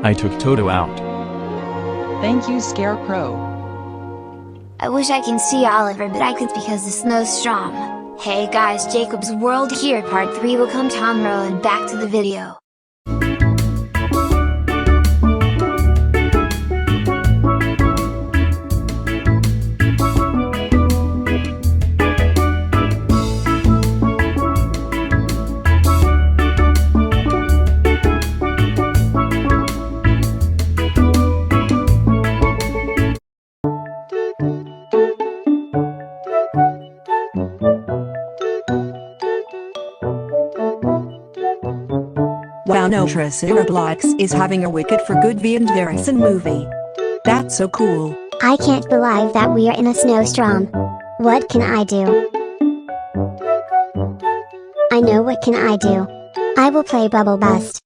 I took Toto out. Thank you, Scarecrow. I wish I can see Oliver, but I could because the snowstorm. Hey guys, Jacob's World here, part 3. Welcome Tom Rowan back to the video. Wow, no, Triceratops is having a Wicked for Good Viandverison movie. That's so cool. I can't believe that we are in a snowstorm. What can I do? I know what can I do. I will play Bubble Bust.